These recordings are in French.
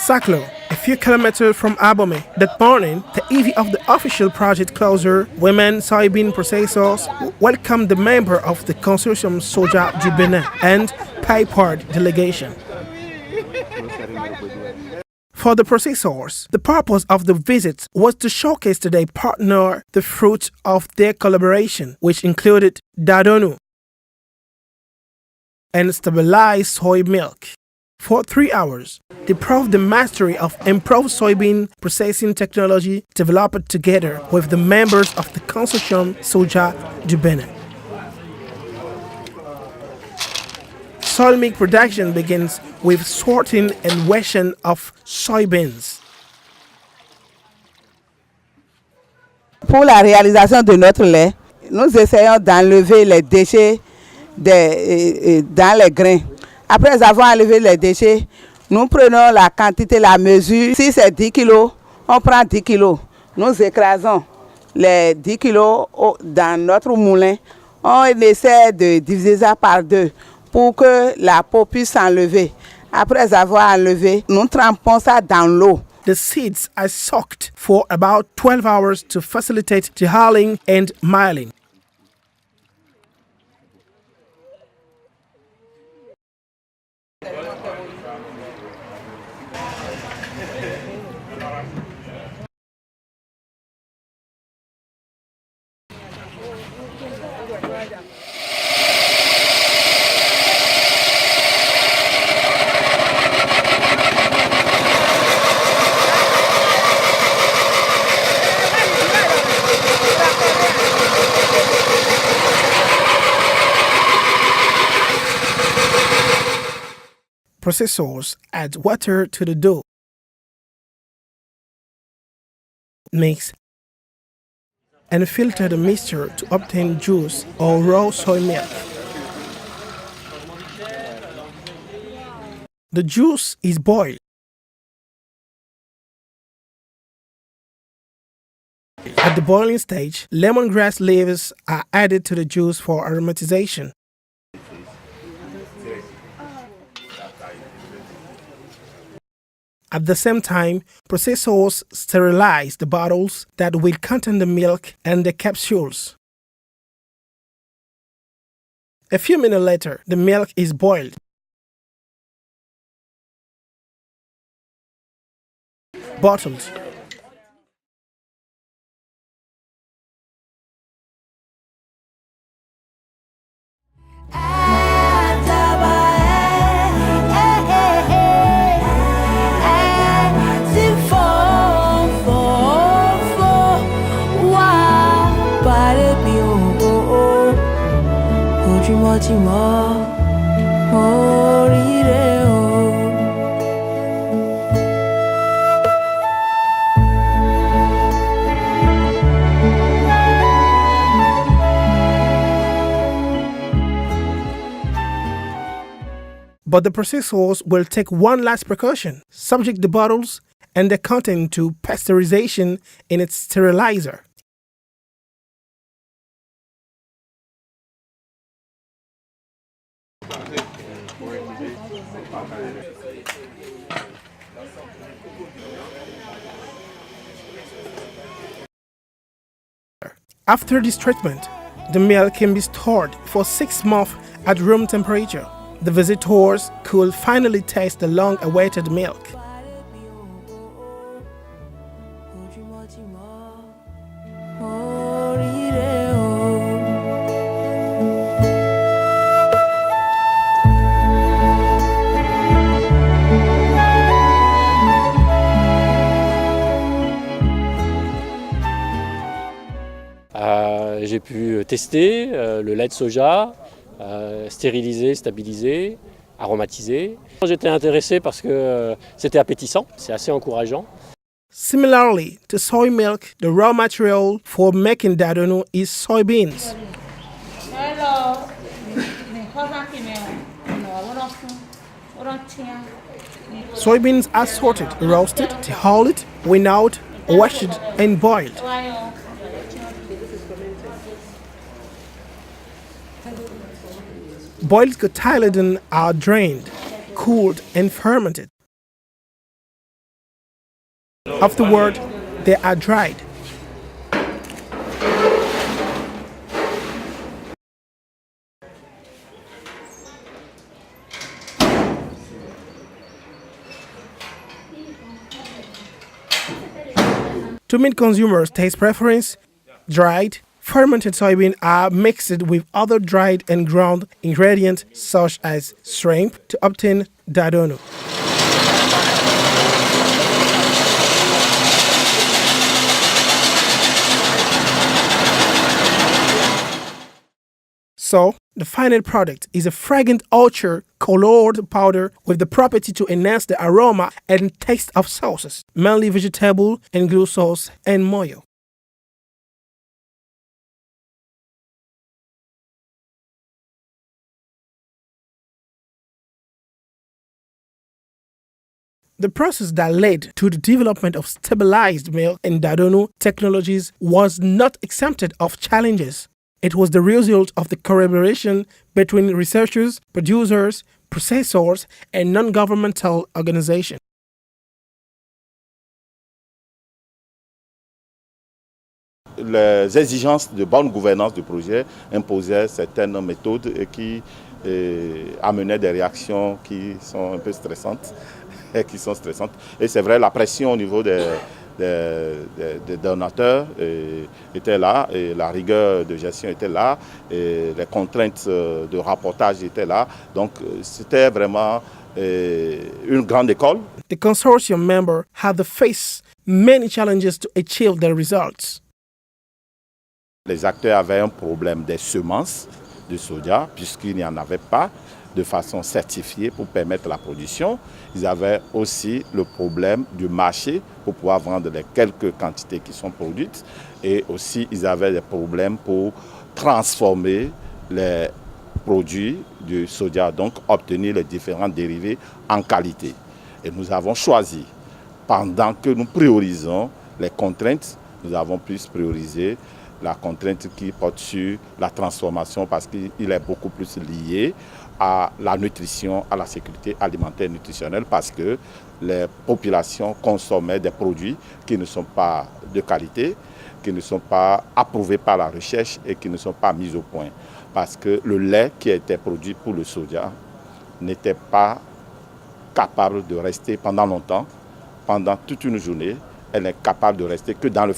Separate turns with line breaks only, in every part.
Saklo, a few kilometers from Abomey. That morning, the eve of the official project closure, women soybean processors welcomed the member of the Consortium Soja du Benin and PIPARD delegation. For the processors, the purpose of the visit was to showcase to their partner the fruit of their collaboration, which included Dadonu and stabilized soy milk. For 3 hours, they proved the mastery of improved soybean processing technology developed together with the members of the Consortium Soja du Benin. Soy milk production begins with sorting and washing of soybeans.
Pour la réalisation de notre lait, nous essayons d'enlever les déchets dans les grains. Après avoir enlevé les déchets, nous prenons la quantité, la mesure. Si c'est 10 kg, on prend 10 kg. Nous écrasons les 10 kg dans notre moulin. On essaie de diviser ça par 2 pour que la peau puisse s'enlever. Après avoir enlevé, nous trempons ça dans l'eau.
The seeds are soaked for about 12 hours to facilitate the hulling and milling. Processors add water to the dough. Mix and filter the mixture to obtain juice or raw soy milk. The juice is boiled. At the boiling stage, lemongrass leaves are added to the juice for aromatization. At the same time, processors sterilize the bottles that will contain the milk and the capsules. A few minutes later, the milk is boiled. Bottled. But the processors will take one last precaution: subject the bottles and the content to pasteurization in its sterilizer. After this treatment, the milk can be stored for 6 months at room temperature. The visitors could finally taste the long-awaited milk.
pu tester le lait de soja, stérilisé, stabilisé, aromatisé. J'étais intéressé parce que c'était appétissant, c'est assez encourageant.
Similarly to soy milk, the raw material for making dadonu is soybeans. Soybeans are sorted, roasted, hulled, winnowed, washed, and boiled. Boiled cotyledon are drained, cooled, and fermented. Afterward, they are dried. To meet consumers' taste preference, dried, fermented soybean are mixed with other dried and ground ingredients such as shrimp to obtain dadonu. So, the final product is a fragrant orchard colored powder with the property to enhance the aroma and taste of sauces, mainly vegetable and glue sauce and moyo. The process that led to the development of stabilized milk and dadonu technologies was not exempted of challenges. It was the result of the collaboration between researchers, producers, processors, and non-governmental organizations.
Les exigences de bonne gouvernance du projet imposaient certaines méthodes et qui amenaient des réactions qui sont un peu stressantes. Et c'est vrai, la pression au niveau des donateurs était là, et la rigueur de gestion était là, et les contraintes de rapportage étaient là. Donc c'était vraiment une grande école.
The consortium member had to face many challenges to achieve their results.
Les acteurs avaient un problème des semences de soja, puisqu'il n'y en avait pas de façon certifiée pour permettre la production. Ils avaient aussi le problème du marché pour pouvoir vendre les quelques quantités qui sont produites. Et aussi, ils avaient des problèmes pour transformer les produits du soja, donc obtenir les différents dérivés en qualité. Et nous avons choisi, pendant que nous priorisons les contraintes, nous avons plus priorisé la contrainte qui porte sur la transformation parce qu'il est beaucoup plus lié à la nutrition, à la sécurité alimentaire nutritionnelle parce que les populations consommaient des produits qui ne sont pas de qualité, qui ne sont pas approuvés par la recherche et qui ne sont pas mis au point. Parce que le lait qui était produit pour le soja n'était pas capable de rester pendant longtemps, pendant toute une journée. Elle n'est capable de rester que dans le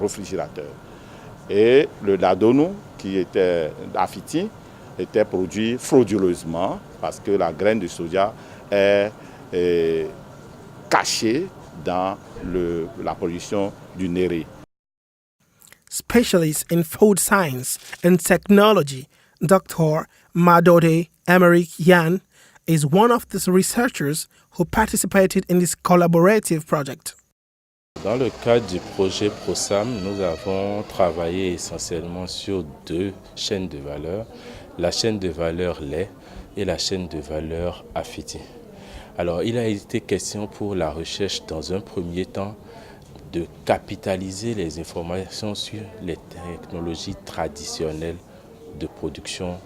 réfrigérateur. Et le dadonu, qui était Afiti, était produit frauduleusement parce que la graine de soja est cachée dans la production du néré.
Specialist in food science and technology, Dr. Madote Emerick Yan is one of the researchers who participated in this collaborative project.
Dans le cadre du projet ProSam, nous avons travaillé essentiellement sur deux chaînes de valeur, la chaîne de valeur lait et la chaîne de valeur Afiti. Alors, il a été question pour la recherche, dans un premier temps, de capitaliser les informations sur les technologies traditionnelles de production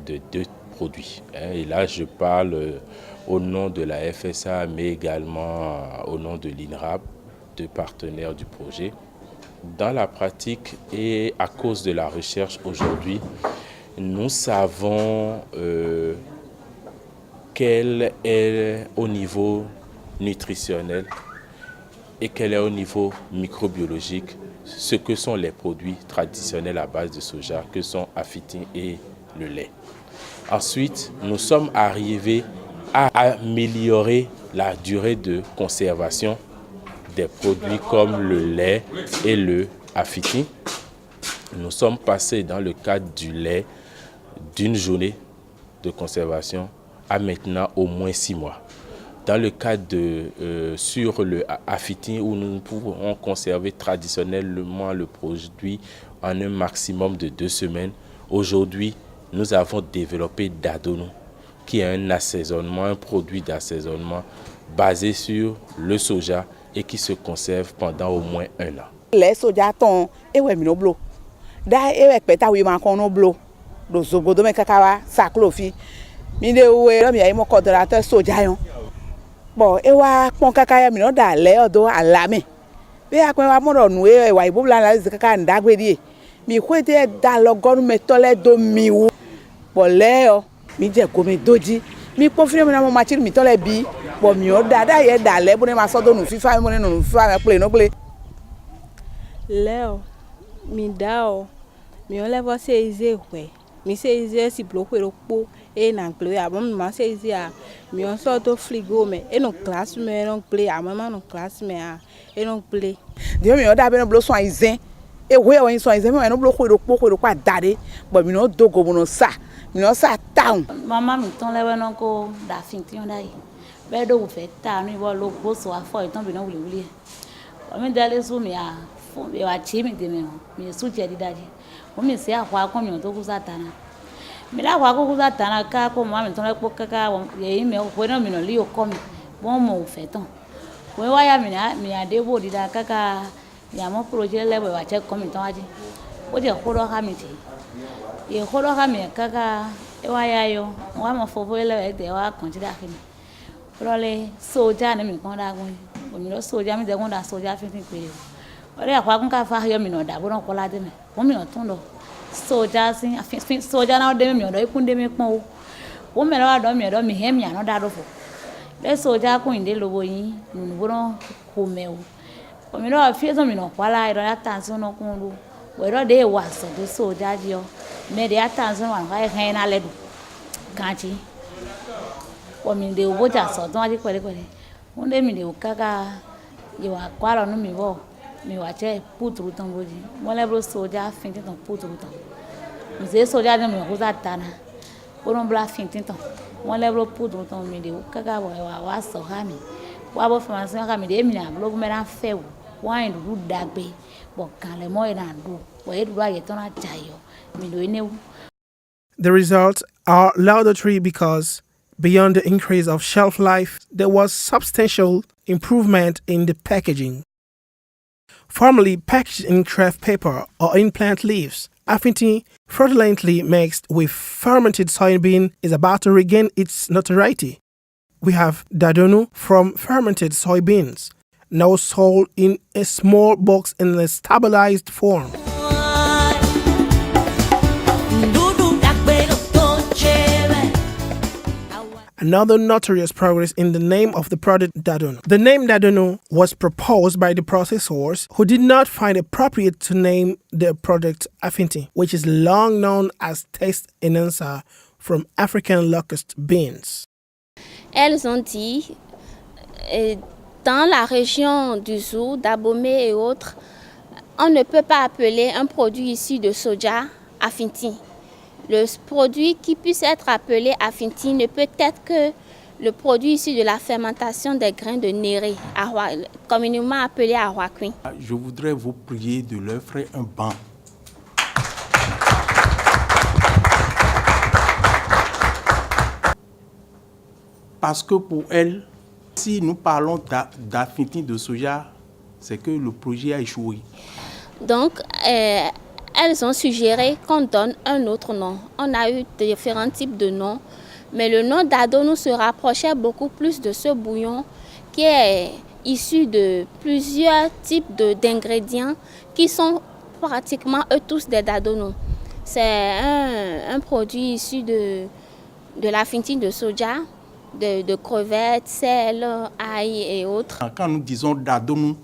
de deux produits. Et là, je parle au nom de la FSA, mais également au nom de l'INRAP, de partenaires du projet. Dans la pratique et à cause de la recherche aujourd'hui, nous savons quel est au niveau nutritionnel et quel est au niveau microbiologique ce que sont les produits traditionnels à base de soja, que sont Afiti et le lait. Ensuite, nous sommes arrivés à améliorer la durée de conservation des produits comme le lait et le Afiti. Nous sommes passés dans le cadre du lait d'une journée de conservation à maintenant au moins 6 mois. Dans le cadre sur le Afiti, où nous pouvons conserver traditionnellement le produit en un maximum de 2 semaines, aujourd'hui, nous avons développé Dadonou, qui est un assaisonnement, un produit d'assaisonnement basé sur le soja et qui se conserve pendant au moins 1 an.
Les soja ton ewe minoblo. Da ewe peta wi man kono blo. Do zogodo me kakawa saklofi. Mi de we lo mi ay mo coordinateur soja yon. Bon, ewa pon kakaya mi no da le odo alame. Be akwen wa mo nu e wa ibo bla la kaka ndagwe die. Mi kwete da logon me tole do mi wo. Bon le o mi je ko mi doji. Mi confirme na mo machine mi tole bi. Bon mi o da ye da le bo ne ma so do nu fifa mo ne nu fifa me play no play.
Leo mi dao mi on levo seize we. Mi seize si bloqué le pot et nan play a bon ma seize a mi on sort au frigo mais et non classe mais non play a maman non classe mais a et non play
Dio mi o da be no blo so izin e we o yin so izin me no blo ko do kwa dade but mi no dogo mo no sa mi no sa town
mama mi ton lewe non ko da fin ti on dai be do wo fe ta nu iwo lo gbo so afo itan bi no wuli wuli o mi dale su mi a fo mi wa chi mi de mi su je di daji o mi se akwa kon mi to ku satana mi la kwa ku satana ka ko mama mi ton le po kaka ye mi o ko no mi no li o ko mi bon mo fe tan we wa ya mi ade bo di da kaka ya mo projet le wa che ko mi tan aji o je ko do ha mi ti ye ko do ha mi kaka e wa ya yo wa mo fo bo le de wa kan ti da kini role soja ni mi kan da gun o mi lo soja mi de gun da soja fi tin pe o re akwa kun ka fa yo mi no da bo no ko la de me o mi no tun do soja sin afin soja na o de mi o do ikun de mi pon o me lo do mi he mi ano da do fo le soja kun inde lobo yin nu bo no ko me o mi lo fi so mi no kwala iro ya tanso no kun lu we ro de wa so de soja ji o me de atanso wa ka he na le du kanchi o mi de obo ja so don aji pere pere o de mi de kaka ye wa kwalo nu mi bo mi wa che putru tan boji mo le bro soja fin tan putru tan mi se soja de mi ko za tana o no bla fin tan mo le bro putru tan mi de kaka wa so ha mi wa bo formation ka mi de mi na blo me ran fe wo wa en du dagbe bo kan le mo ina du wo e du aye tan na jayo mi do ene.
The results are laudatory because, beyond the increase of shelf life, there was substantial improvement in the packaging. Formerly packaged in craft paper or in plant leaves, Affinity, fraudulently mixed with fermented soybean, is about to regain its notoriety. We have Dadonou from fermented soybeans, now sold in a small box in a stabilized form. Another notorious progress in the name of the product Dadonou. The name Dadonou was proposed by the processors who did not find it appropriate to name their product Affinity, which is long known as taste enhancer from African locust beans.
Elles ont dit, dans la région du Zou, d'Abomey et autres, on ne peut pas appeler un produit issu de soja Affinity. Le produit qui puisse être appelé Affinity ne peut être que le produit issu de la fermentation des grains de néré, communément appelé Arwaquin.
Je voudrais vous prier de leur faire un banc. Parce que pour elles, si nous parlons d'Affinity de soja, c'est que le projet a échoué.
Donc, elles ont suggéré qu'on donne un autre nom. On a eu différents types de noms, mais le nom Dadonou se rapprochait beaucoup plus de ce bouillon qui est issu de plusieurs types d'ingrédients qui sont pratiquement eux tous des Dadonou. C'est un produit issu de l'Affinity de soja, de crevettes, sel, ail et autres.
Quand nous disons Dadonou,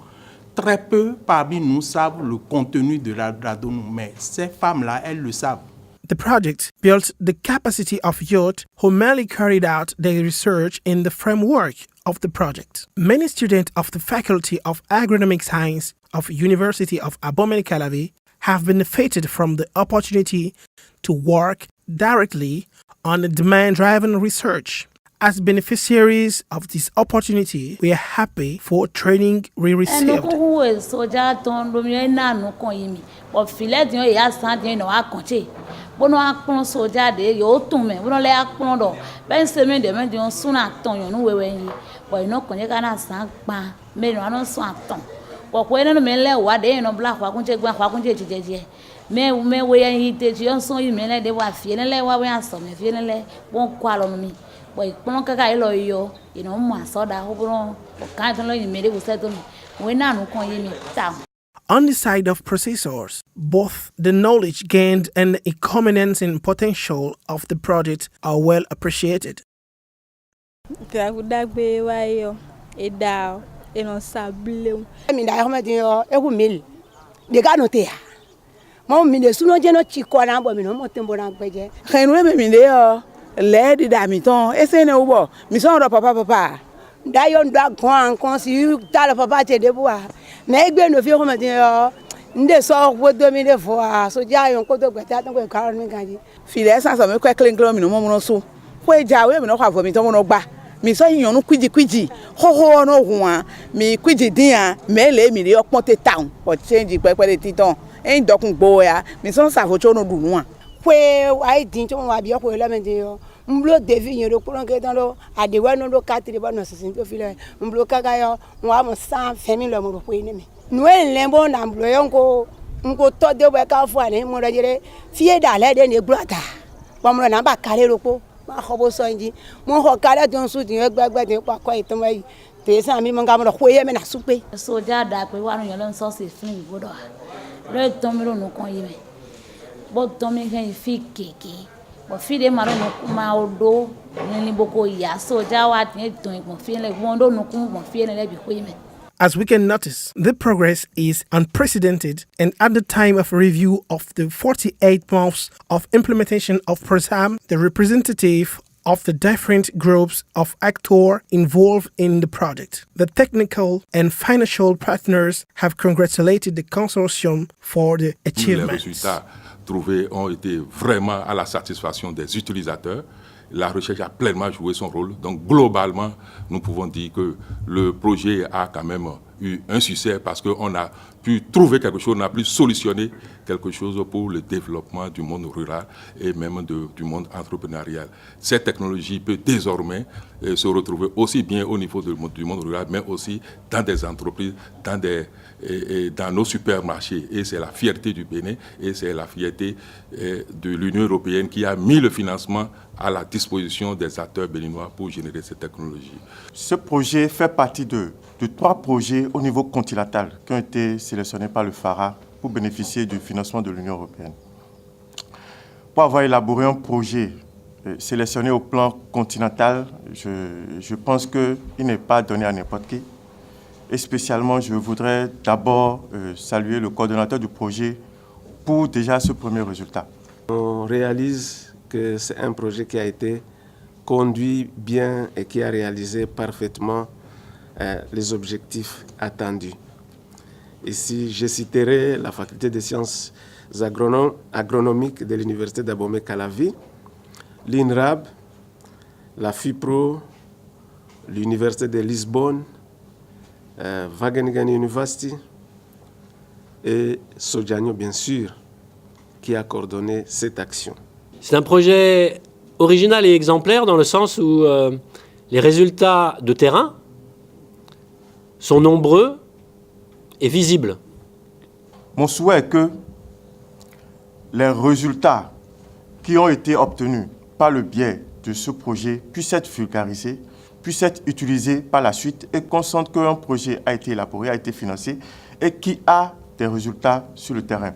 très peu parmi nous savent le contenu de la Dadonou, mais ces femmes-là, elles le savent.
The project built the capacity of youth who merely carried out their research in the framework of the project. Many students of the Faculty of Agronomic Science of University of Abomey-Calavi have benefited from the opportunity to work directly on demand-driven research. As beneficiaries of this opportunity, we are happy for training we received. On the side of processors, both the knowledge gained and the inconvenience and potential of the project are well appreciated.
Lady Damiton, SNO, Misson Papa. Dayon Dagwan, Consul, Tala Papa de Bois. Maybe no fear they saw what dominated for so Jayon Koto Gatan Carmen. Phileas as a crackling glom in a moment so. Where Jawe no have me to ba. Me saw you no quidgy, ho no one, me quidgy dear, mele me the Okmote town, or change it by the Titon. Ain't docking boya, Miss Savochono do one. Where I didn't want to be up with lemon. Mblo devi yoro kulonge dans lo adewa no lo 4 ba no sisinto file mblo kaka yo wa mo san femi lo mo ko ni mi no lembo na mblo yo nko to de we ka fu ani mo rejere fie da le de ni brota ba mo na ba kare ropo ma khobo so nji mo ho kare don su ti gbagba de pa ko itan wa yi te san mi mo ga mo ko ye me na supe
so ja da pe wa no yo lo so se fin ibodo re ton mi ro no kon yi me bo ton mi kan fi keke. Fide maro ma odo ni boko ya so jawa tin ton ipon fi le wondo nukun pon fi le bi ko yime.
As we can notice, the progress is unprecedented, and at the time of review of the 48 months of implementation of PROSAM, the representative of the different groups of actors involved in the project, the technical and financial partners have congratulated the consortium for the achievements.
Trouvés ont été vraiment à la satisfaction des utilisateurs. La recherche a pleinement joué son rôle. Donc globalement, nous pouvons dire que le projet a quand même eu un succès parce qu'on a pu trouver quelque chose, on a pu solutionner quelque chose pour le développement du monde rural et même du monde entrepreneurial. Cette technologie peut désormais se retrouver aussi bien au niveau du monde rural, mais aussi dans des entreprises, dans nos supermarchés. Et c'est la fierté du Bénin et c'est la fierté de l'Union européenne qui a mis le financement à la disposition des acteurs béninois pour générer cette technologie.
Ce projet fait partie de 3 projets au niveau continental qui ont été sélectionnés par le FARA pour bénéficier du financement de l'Union européenne. Pour avoir élaboré un projet sélectionné au plan continental, je pense qu'il n'est pas donné à n'importe qui. Et spécialement, je voudrais d'abord saluer le coordonnateur du projet pour déjà ce premier résultat.
On réalise que c'est un projet qui a été conduit bien et qui a réalisé parfaitement les objectifs attendus. Ici, je citerai la faculté des sciences agronomiques de l'Université d'Abomey-Calavi, l'INRAB, la FIPRO, l'Université de Lisbonne, Wageningen University et Sojano, bien sûr, qui a coordonné cette action.
C'est un projet original et exemplaire dans le sens où les résultats de terrain sont nombreux et visibles.
Mon souhait est que les résultats qui ont été obtenus par le biais de ce projet puissent être vulgarisés, puissent être utilisés par la suite et qu'on sente qu'un projet a été élaboré, a été financé et qui a des résultats sur le terrain.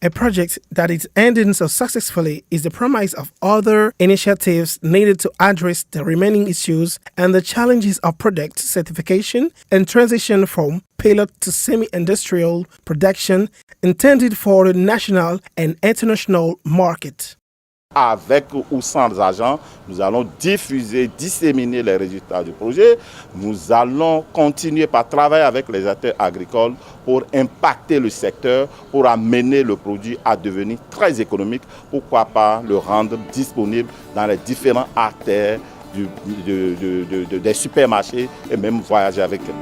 A project that is ending so successfully is the promise of other initiatives needed to address the remaining issues and the challenges of product certification and transition from pilot to semi-industrial production intended for the national and international market.
Avec ou sans argent, nous allons diffuser, disséminer les résultats du projet. Nous allons continuer par travailler avec les acteurs agricoles pour impacter le secteur, pour amener le produit à devenir très économique. Pourquoi pas le rendre disponible dans les différents artères des supermarchés et même voyager avec eux.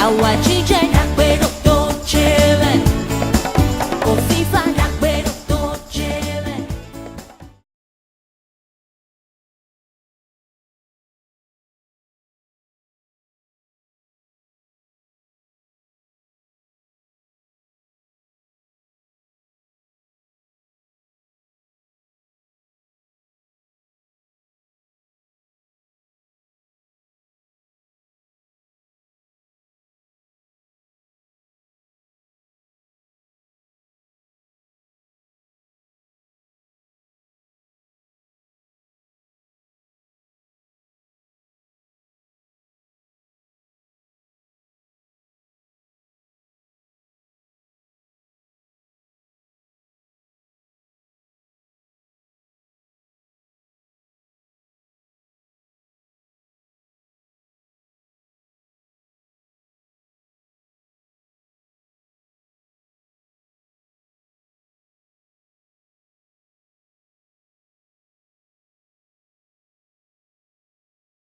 Awajija na kwero to cheve, ofifa na